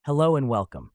Hello and welcome.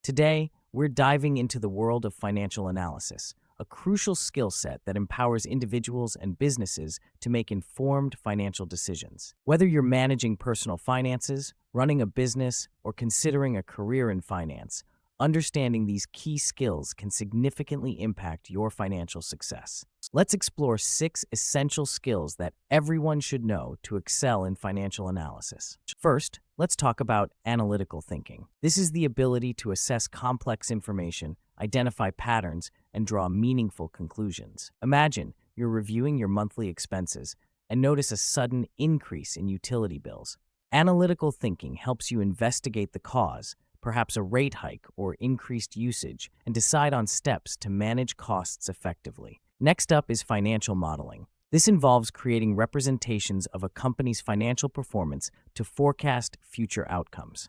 Today, we're diving into the world of financial analysis, a crucial skill set that empowers individuals and businesses to make informed financial decisions. Whether you're managing personal finances, running a business, or considering a career in finance, understanding these key skills can significantly impact your financial success. Let's explore 6 essential skills that everyone should know to excel in financial analysis. First, let's talk about analytical thinking. This is the ability to assess complex information, identify patterns, and draw meaningful conclusions. Imagine you're reviewing your monthly expenses and notice a sudden increase in utility bills. Analytical thinking helps you investigate the cause, perhaps a rate hike or increased usage, and decide on steps to manage costs effectively. Next up is financial modeling. This involves creating representations of a company's financial performance to forecast future outcomes.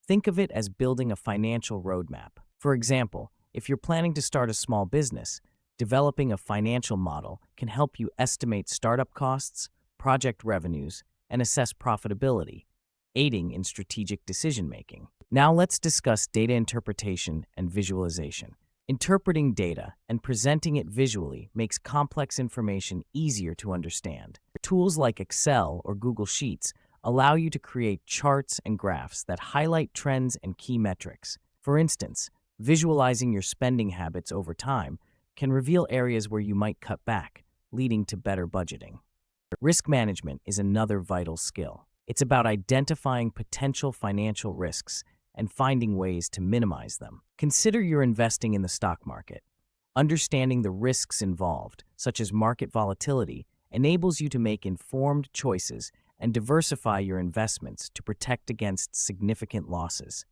Think of it as building a financial roadmap. For example, if you're planning to start a small business, developing a financial model can help you estimate startup costs, project revenues, and assess profitability, aiding in strategic decision-making. Now let's discuss data interpretation and visualization. Interpreting data and presenting it visually makes complex information easier to understand. Tools like Excel or Google Sheets allow you to create charts and graphs that highlight trends and key metrics. For instance, visualizing your spending habits over time can reveal areas where you might cut back, leading to better budgeting. Risk management is another vital skill. It's about identifying potential financial risks and finding ways to minimize them. Consider you're investing in the stock market. Understanding the risks involved, such as market volatility, enables you to make informed choices and diversify your investments to protect against significant losses.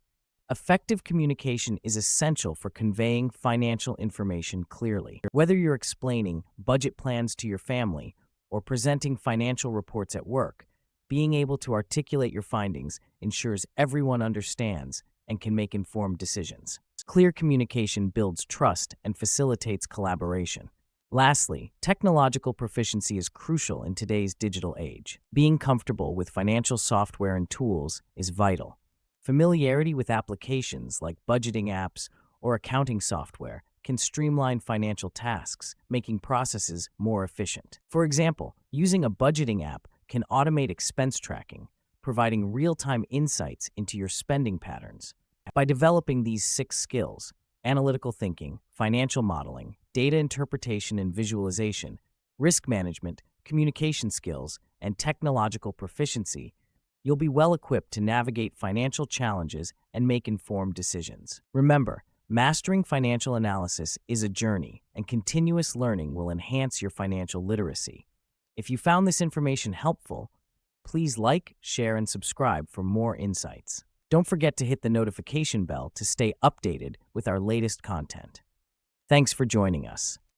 Effective communication is essential for conveying financial information clearly. Whether you're explaining budget plans to your family or presenting financial reports at work, being able to articulate your findings ensures everyone understands and can make informed decisions. Clear communication builds trust and facilitates collaboration. Lastly, technological proficiency is crucial in today's digital age. Being comfortable with financial software and tools is vital. Familiarity with applications like budgeting apps or accounting software can streamline financial tasks, making processes more efficient. For example, using a budgeting app can automate expense tracking, providing real-time insights into your spending patterns. By developing these 6 skills, analytical thinking, financial modeling, data interpretation and visualization, risk management, communication skills, and technological proficiency, you'll be well equipped to navigate financial challenges and make informed decisions. Remember, mastering financial analysis is a journey, and continuous learning will enhance your financial literacy. If you found this information helpful, please like, share, and subscribe for more insights. Don't forget to hit the notification bell to stay updated with our latest content. Thanks for joining us.